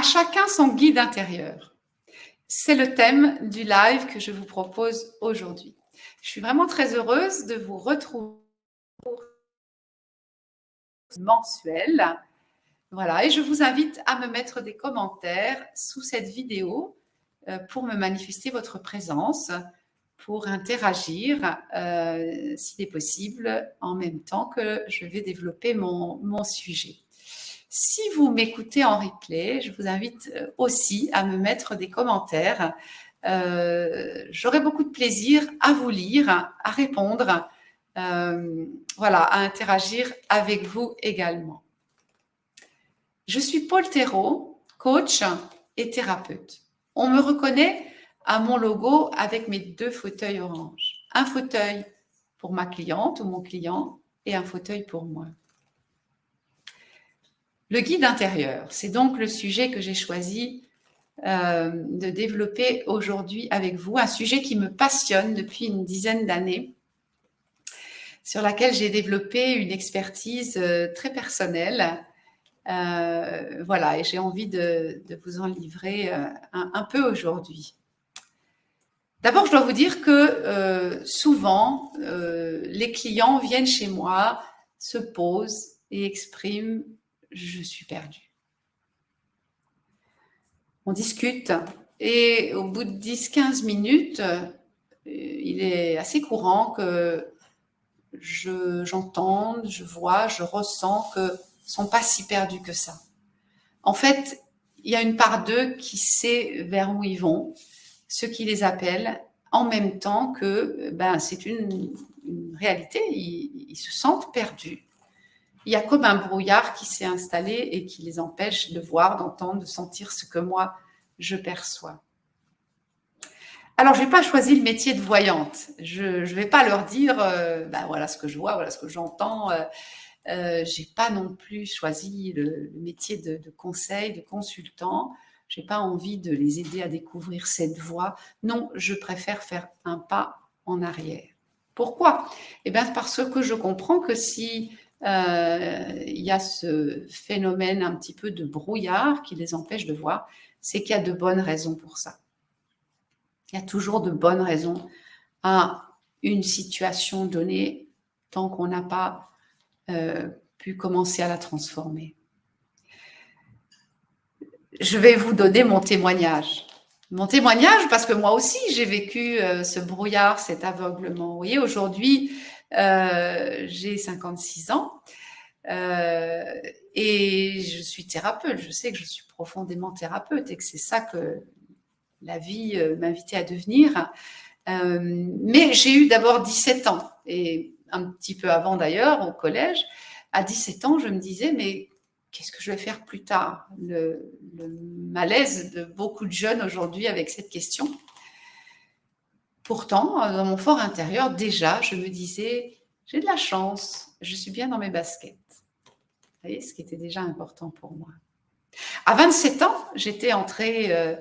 À chacun son guide intérieur. C'est le thème du live que je vous propose aujourd'hui. Je suis vraiment très heureuse de vous retrouver mensuel. Voilà, et je vous invite à me mettre des commentaires sous cette vidéo pour me manifester votre présence, pour interagir, s'il est possible, en même temps que je vais développer mon sujet. Si vous m'écoutez en replay, je vous invite aussi à me mettre des commentaires. J'aurai beaucoup de plaisir à vous lire, à répondre, voilà, à interagir avec vous également. Je suis Paul Thérault, coach et thérapeute. On me reconnaît à mon logo avec mes 2 fauteuils orange. Un fauteuil pour ma cliente ou mon client et un fauteuil pour moi. Le guide intérieur, c'est donc le sujet que j'ai choisi de développer aujourd'hui avec vous, un sujet qui me passionne depuis une dizaine d'années, sur laquelle j'ai développé une expertise très personnelle. Voilà, et j'ai envie de vous en livrer un peu aujourd'hui. D'abord, je dois vous dire que souvent, les clients viennent chez moi, se posent et expriment « je suis perdue ». On discute et au bout de 10-15 minutes, il est assez courant que j'entende, je vois, je ressens qu'ils ne sont pas si perdus que ça. En fait, il y a une part d'eux qui sait vers où ils vont, ce qui les appelle, en même temps que c'est une réalité, ils se sentent perdus. Il y a comme un brouillard qui s'est installé et qui les empêche de voir, d'entendre, de sentir ce que moi, je perçois. Alors, je n'ai pas choisi le métier de voyante. Je ne vais pas leur dire voilà ce que je vois, voilà ce que j'entends. Je n'ai pas non plus choisi le métier de conseil, de consultant. Je n'ai pas envie de les aider à découvrir cette voie. Non, je préfère faire un pas en arrière. Pourquoi ? Eh bien, parce que je comprends que si il y a ce phénomène un petit peu de brouillard qui les empêche de voir, c'est qu'il y a de bonnes raisons pour ça. Il y a toujours de bonnes raisons à une situation donnée tant qu'on n'a pas pu commencer à la transformer. Je vais vous donner mon témoignage. Mon témoignage, parce que moi aussi, j'ai vécu ce brouillard, cet aveuglement. Vous voyez, aujourd'hui, j'ai 56 ans et je suis thérapeute. Je sais que je suis profondément thérapeute et que c'est ça que la vie m'invitait à devenir. Mais j'ai eu d'abord 17 ans et un petit peu avant d'ailleurs, au collège. À 17 ans, je me disais, mais qu'est-ce que je vais faire plus tard ? Le malaise de beaucoup de jeunes aujourd'hui avec cette question. Pourtant, dans mon fort intérieur, déjà, je me disais, j'ai de la chance, je suis bien dans mes baskets. Vous voyez, ce qui était déjà important pour moi. À 27 ans, j'étais entrée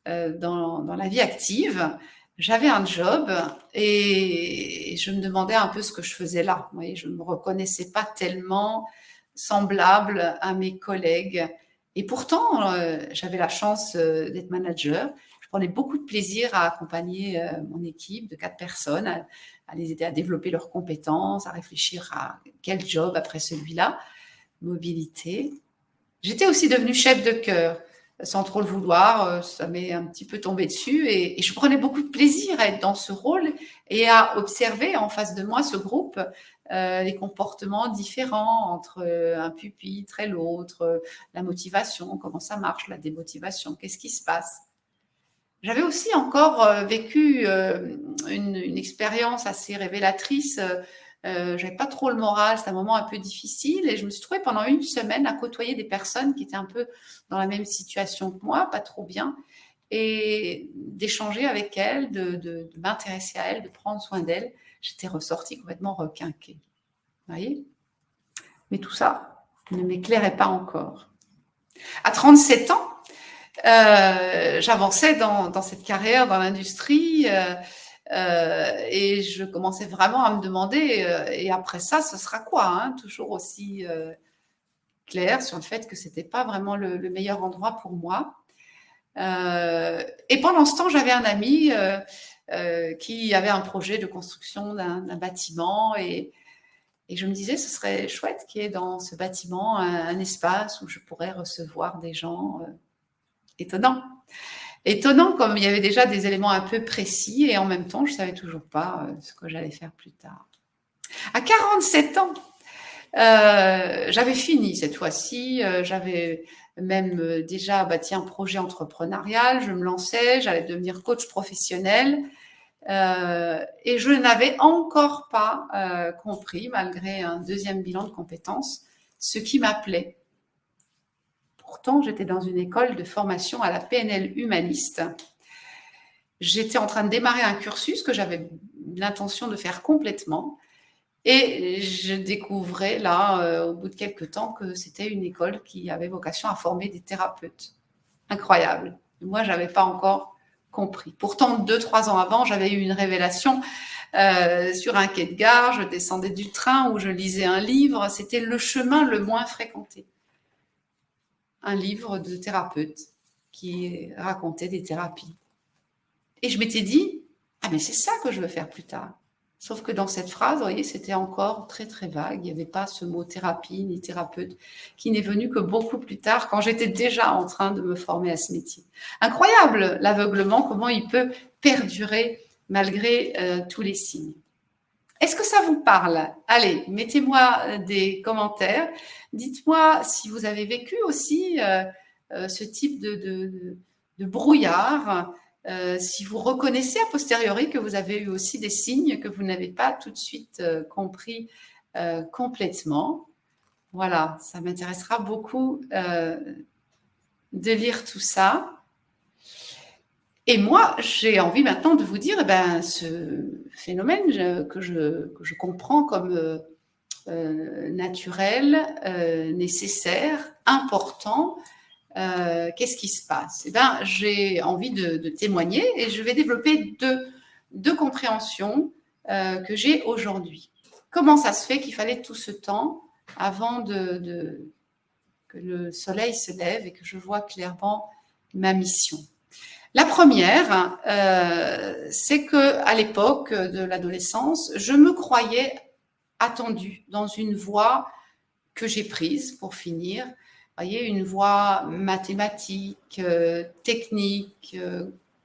dans la vie active. J'avais un job et je me demandais un peu ce que je faisais là. Vous voyez, je ne me reconnaissais pas tellement semblable à mes collègues. Et pourtant, j'avais la chance d'être manager. Je prenais beaucoup de plaisir à accompagner mon équipe de 4 personnes, à les aider à développer leurs compétences, à réfléchir à quel job après celui-là, mobilité. J'étais aussi devenue chef de chœur. Sans trop le vouloir, ça m'est un petit peu tombé dessus et je prenais beaucoup de plaisir à être dans ce rôle et à observer en face de moi ce groupe, les comportements différents entre un pupitre et l'autre, la motivation, comment ça marche, la démotivation, qu'est-ce qui se passe. J'avais aussi encore vécu une expérience assez révélatrice. J'avais pas trop le moral, c'était un moment un peu difficile et je me suis trouvée pendant une semaine à côtoyer des personnes qui étaient un peu dans la même situation que moi, pas trop bien, et d'échanger avec elles, de m'intéresser à elles, de prendre soin d'elles. J'étais ressortie complètement requinquée. Vous voyez ? Mais tout ça ne m'éclairait pas encore. À 37 ans, j'avançais dans cette carrière, dans l'industrie, et je commençais vraiment à me demander et après ça, ce sera quoi, hein, toujours aussi clair sur le fait que ce n'était pas vraiment le meilleur endroit pour moi. Et pendant ce temps, j'avais un ami qui avait un projet de construction d'un bâtiment et je me disais, ce serait chouette qu'il y ait dans ce bâtiment un espace où je pourrais recevoir des gens étonnants. Étonnant comme il y avait déjà des éléments un peu précis et en même temps, je ne savais toujours pas ce que j'allais faire plus tard. À 47 ans, j'avais fini cette fois-ci, j'avais même déjà bâti un projet entrepreneurial, je me lançais, j'allais devenir coach professionnel et je n'avais encore pas compris, malgré un deuxième bilan de compétences, ce qui m'appelait. Pourtant, j'étais dans une école de formation à la PNL humaniste. J'étais en train de démarrer un cursus que j'avais l'intention de faire complètement. Et je découvrais là, au bout de quelques temps, que c'était une école qui avait vocation à former des thérapeutes. Incroyable. Moi, je n'avais pas encore compris. Pourtant, 2-3 ans avant, j'avais eu une révélation sur un quai de gare. Je descendais du train où je lisais un livre. C'était le chemin le moins fréquenté. Un livre de thérapeute qui racontait des thérapies. Et je m'étais dit, ah mais c'est ça que je veux faire plus tard. Sauf que dans cette phrase, vous voyez, c'était encore très très vague. Il n'y avait pas ce mot thérapie ni thérapeute qui n'est venu que beaucoup plus tard, quand j'étais déjà en train de me former à ce métier. Incroyable l'aveuglement, comment il peut perdurer malgré tous les signes. Est-ce que ça vous parle? Allez, mettez-moi des commentaires. Dites-moi si vous avez vécu aussi ce type de brouillard, si vous reconnaissez a posteriori que vous avez eu aussi des signes que vous n'avez pas tout de suite compris complètement. Voilà, ça m'intéressera beaucoup de lire tout ça. Et moi, j'ai envie maintenant de vous dire, ce phénomène que je comprends comme naturel, nécessaire, important, qu'est-ce qui se passe? J'ai envie de témoigner et je vais développer deux compréhensions que j'ai aujourd'hui. Comment ça se fait qu'il fallait tout ce temps avant que le soleil se lève et que je vois clairement ma mission? La première, c'est qu'à l'époque de l'adolescence, je me croyais attendue dans une voie que j'ai prise pour finir. Vous voyez, une voie mathématique, technique,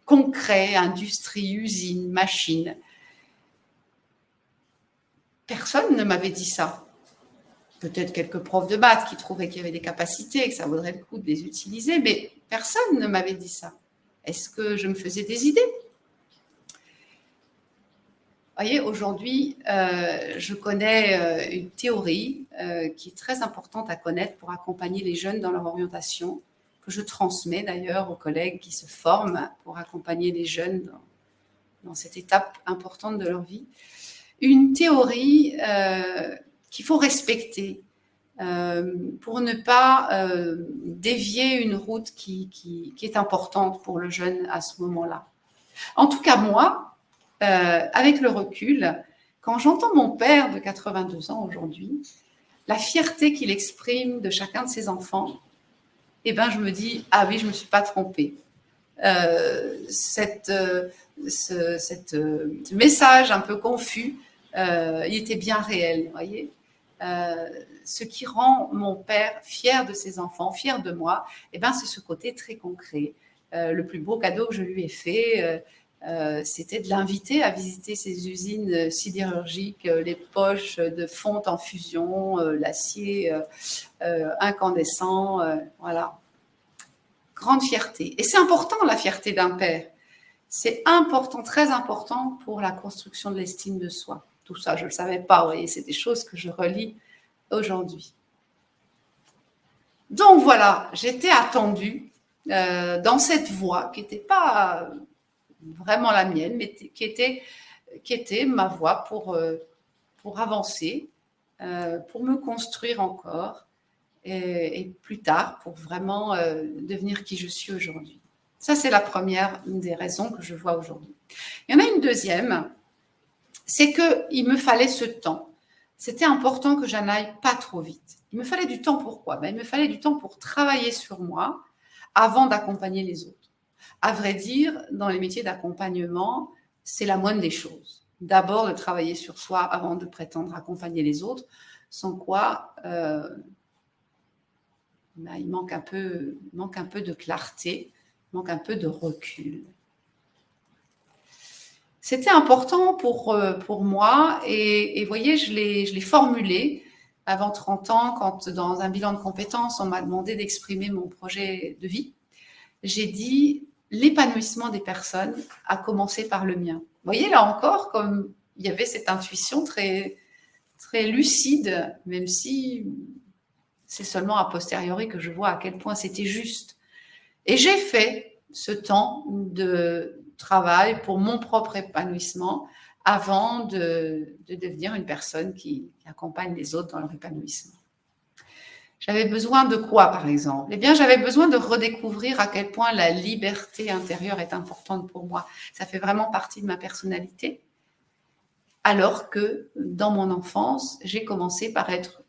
concret, industrie, usine, machine. Personne ne m'avait dit ça. Peut-être quelques profs de maths qui trouvaient qu'il y avait des capacités, que ça vaudrait le coup de les utiliser, mais personne ne m'avait dit ça. Est-ce que je me faisais des idées? Vous voyez, aujourd'hui, je connais une théorie qui est très importante à connaître pour accompagner les jeunes dans leur orientation, que je transmets d'ailleurs aux collègues qui se forment pour accompagner les jeunes dans cette étape importante de leur vie. Une théorie qu'il faut respecter pour ne pas dévier une route qui est importante pour le jeune à ce moment-là. En tout cas, moi, avec le recul, quand j'entends mon père de 82 ans aujourd'hui, la fierté qu'il exprime de chacun de ses enfants, je me dis, ah oui, je ne me suis pas trompée. Ce message un peu confus, il était bien réel, vous voyez. Ce qui rend mon père fier de ses enfants, fier de moi, c'est ce côté très concret. Le plus beau cadeau que je lui ai fait, c'était de l'inviter à visiter ces usines sidérurgiques, les poches de fonte en fusion, l'acier incandescent, voilà. Grande fierté. Et c'est important, la fierté d'un père. C'est important, très important pour la construction de l'estime de soi. Tout ça, je ne le savais pas, vous voyez, c'est des choses que je relis aujourd'hui. Donc voilà, j'étais attendue dans cette voie qui n'était pas vraiment la mienne, mais qui était ma voie pour avancer, pour me construire encore et plus tard pour vraiment devenir qui je suis aujourd'hui. Ça, c'est la première des raisons que je vois aujourd'hui. Il y en a une deuxième, c'est qu'il me fallait ce temps c'était important que je n'aille pas trop vite. Il me fallait du temps pour quoi? Il me fallait du temps pour travailler sur moi avant d'accompagner les autres. À vrai dire, dans les métiers d'accompagnement, c'est la moindre des choses. D'abord, de travailler sur soi avant de prétendre accompagner les autres, sans quoi il manque un peu de clarté, il manque un peu de recul. C'était important pour moi et vous voyez, je l'ai formulé avant 30 ans quand dans un bilan de compétences, on m'a demandé d'exprimer mon projet de vie. J'ai dit l'épanouissement des personnes a commencé par le mien. Vous voyez, là encore, comme il y avait cette intuition très, très lucide, même si c'est seulement a posteriori que je vois à quel point c'était juste. Et j'ai fait ce temps de travail pour mon propre épanouissement avant de devenir une personne qui accompagne les autres dans leur épanouissement. J'avais besoin de quoi, par exemple? Eh bien, j'avais besoin de redécouvrir à quel point la liberté intérieure est importante pour moi. Ça fait vraiment partie de ma personnalité. Alors que dans mon enfance, j'ai commencé par être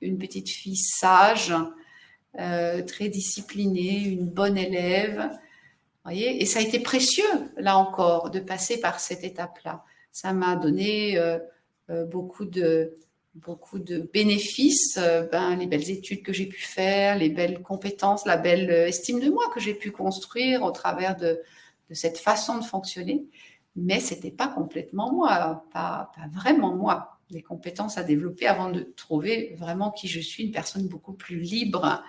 une petite fille sage, très disciplinée, une bonne élève. Voyez, et ça a été précieux, là encore, de passer par cette étape-là. Ça m'a donné beaucoup de bénéfices, les belles études que j'ai pu faire, les belles compétences, la belle estime de moi que j'ai pu construire au travers de cette façon de fonctionner. Mais ce n'était pas complètement moi, pas vraiment moi. Des compétences à développer avant de trouver vraiment qui je suis, une personne beaucoup plus libre.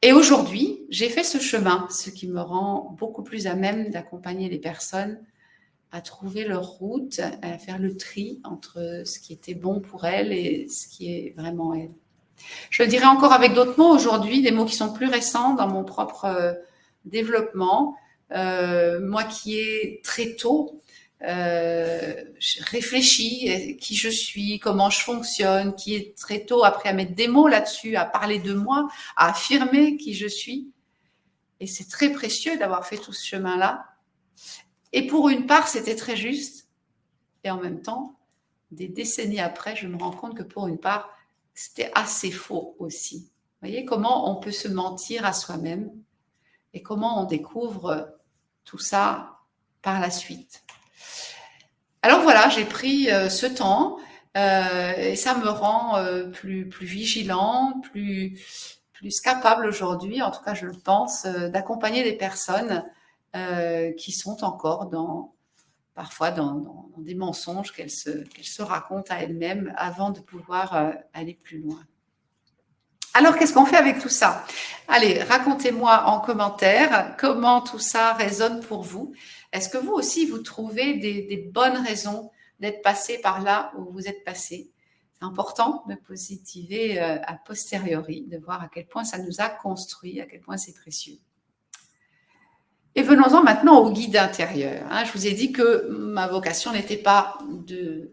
Et aujourd'hui, j'ai fait ce chemin, ce qui me rend beaucoup plus à même d'accompagner les personnes à trouver leur route, à faire le tri entre ce qui était bon pour elles et ce qui est vraiment elles. Je le dirais encore avec d'autres mots aujourd'hui, des mots qui sont plus récents dans mon propre développement. Moi qui ai très tôt réfléchi qui je suis, comment je fonctionne, qui est très tôt appris à mettre des mots là-dessus, à parler de moi, à affirmer qui je suis. Et c'est très précieux d'avoir fait tout ce chemin-là. Et pour une part, c'était très juste. Et en même temps, des décennies après, je me rends compte que pour une part, c'était assez faux aussi. Vous voyez comment on peut se mentir à soi-même et comment on découvre tout ça par la suite. Alors voilà, j'ai pris ce temps et ça me rend plus vigilant, plus capable aujourd'hui, en tout cas je le pense, d'accompagner des personnes qui sont encore parfois dans des mensonges qu'elles se racontent à elles-mêmes avant de pouvoir aller plus loin. Alors, qu'est-ce qu'on fait avec tout ça? Allez, racontez-moi en commentaire comment tout ça résonne pour vous. Est-ce que vous aussi, vous trouvez des bonnes raisons d'être passé par là où vous êtes passé? C'est important de positiver a posteriori, de voir à quel point ça nous a construit, à quel point c'est précieux. Et venons-en maintenant au guide intérieur. Je vous ai dit que ma vocation n'était pas de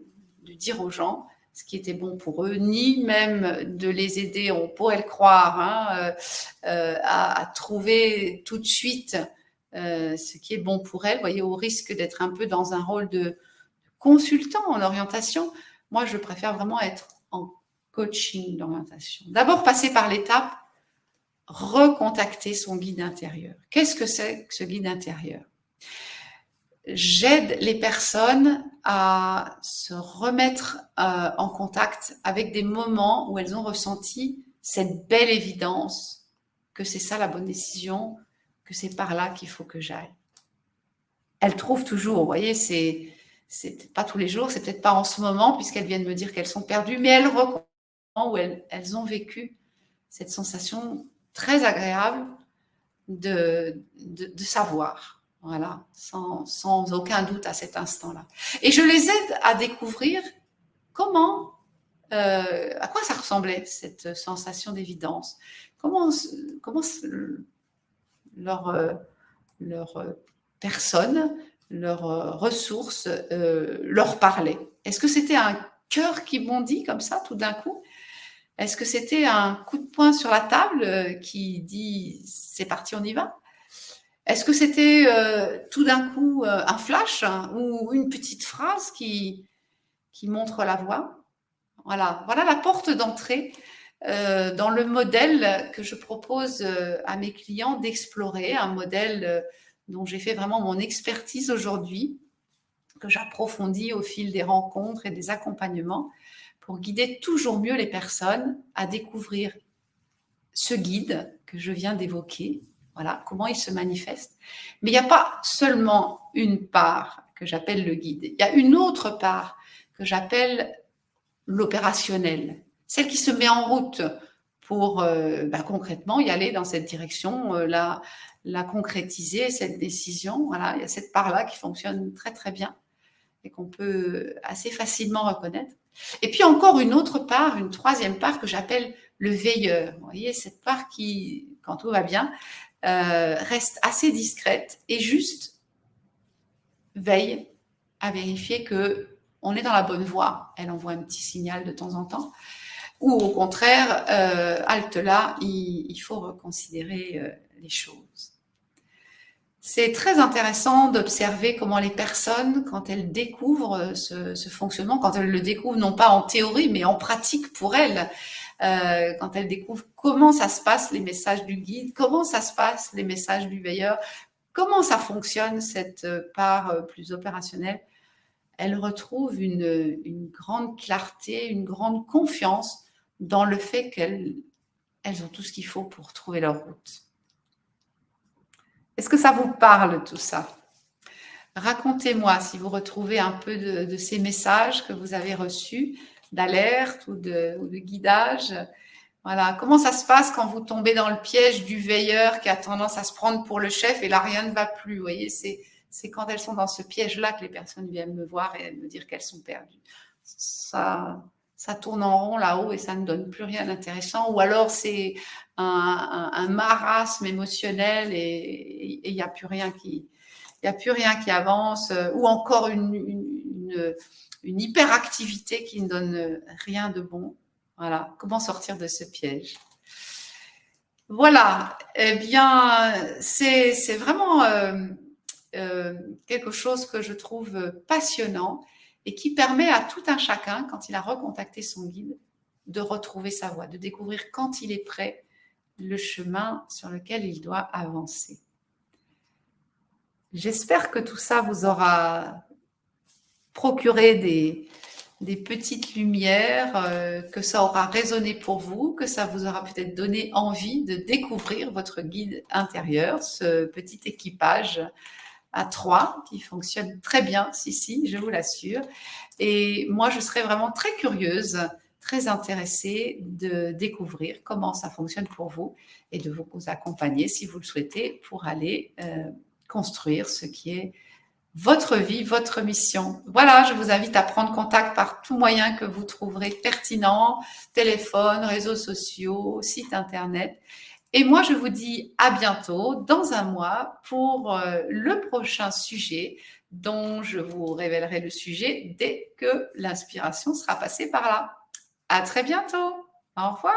dire aux gens ce qui était bon pour eux, ni même de les aider, on pourrait le croire, à trouver tout de suite ce qui est bon pour elles. Vous voyez, au risque d'être un peu dans un rôle de consultant en orientation, moi, je préfère vraiment être en coaching d'orientation. D'abord, passer par l'étape recontacter son guide intérieur. Qu'est-ce que c'est que ce guide intérieur? J'aide les personnes à se remettre en contact avec des moments où elles ont ressenti cette belle évidence que c'est ça la bonne décision, que c'est par là qu'il faut que j'aille. Elles trouvent toujours, vous voyez, c'est peut-être pas tous les jours, c'est peut-être pas en ce moment puisqu'elles viennent me dire qu'elles sont perdues, mais elles reconnaissent où elles ont vécu cette sensation très agréable de savoir. Voilà, sans aucun doute à cet instant-là. Et je les aide à découvrir à quoi ça ressemblait, cette sensation d'évidence. Comment leur personne, leurs ressources leur parlaient. Est-ce que c'était un cœur qui bondit comme ça, tout d'un coup? Est-ce que c'était un coup de poing sur la table qui dit « c'est parti, on y va » ? Est-ce que c'était tout d'un coup un flash ou une petite phrase qui montre la voie? Voilà, voilà la porte d'entrée dans le modèle que je propose à mes clients d'explorer, un modèle dont j'ai fait vraiment mon expertise aujourd'hui, que j'approfondis au fil des rencontres et des accompagnements pour guider toujours mieux les personnes à découvrir ce guide que je viens d'évoquer, voilà, comment il se manifeste. Mais il n'y a pas seulement une part que j'appelle le guide, il y a une autre part que j'appelle l'opérationnel, celle qui se met en route pour concrètement y aller dans cette direction, la concrétiser, cette décision. Voilà, il y a cette part-là qui fonctionne très très bien et qu'on peut assez facilement reconnaître. Et puis encore une autre part, une troisième part que j'appelle le veilleur. Vous voyez, cette part qui, quand tout va bien, reste assez discrète et juste veille à vérifier que on est dans la bonne voie. Elle envoie un petit signal de temps en temps. Ou au contraire, halte là, il faut reconsidérer les choses. C'est très intéressant d'observer comment les personnes, quand elles découvrent ce fonctionnement, quand elles le découvrent non pas en théorie, mais en pratique pour elles, quand elles découvrent comment ça se passe, les messages du guide, comment ça se passe, les messages du veilleur, comment ça fonctionne, cette part plus opérationnelle, elles retrouvent une grande clarté, une grande confiance dans le fait qu'elles ont tout ce qu'il faut pour trouver leur route. Est-ce que ça vous parle tout ça? Racontez-moi si vous retrouvez un peu de ces messages que vous avez reçus, d'alerte ou de guidage. Voilà. Comment ça se passe quand vous tombez dans le piège du veilleur qui a tendance à se prendre pour le chef et là rien ne va plus? Vous voyez, c'est quand elles sont dans ce piège-là que les personnes viennent me voir et me dire qu'elles sont perdues. Ça tourne en rond là-haut et ça ne donne plus rien d'intéressant. Ou alors c'est un marasme émotionnel et il n'y a plus rien qui avance, ou encore une hyperactivité qui ne donne rien de bon. Voilà, comment sortir de ce piège? Voilà, eh bien, c'est vraiment quelque chose que je trouve passionnant et qui permet à tout un chacun, quand il a recontacté son guide, de retrouver sa voie, de découvrir quand il est prêt le chemin sur lequel il doit avancer. J'espère que tout ça vous aura procuré des petites lumières, que ça aura résonné pour vous, que ça vous aura peut-être donné envie de découvrir votre guide intérieur, ce petit équipage à 3 qui fonctionne très bien, si, je vous l'assure. Et moi, je serais vraiment très curieuse, très intéressée de découvrir comment ça fonctionne pour vous et de vous accompagner, si vous le souhaitez, pour aller construire ce qui est votre vie, votre mission. Voilà, je vous invite à prendre contact par tout moyen que vous trouverez pertinent, téléphone, réseaux sociaux, site internet. Et moi, je vous dis à bientôt, dans un mois, pour le prochain sujet dont je vous révélerai le sujet dès que l'inspiration sera passée par là. À très bientôt. Au revoir.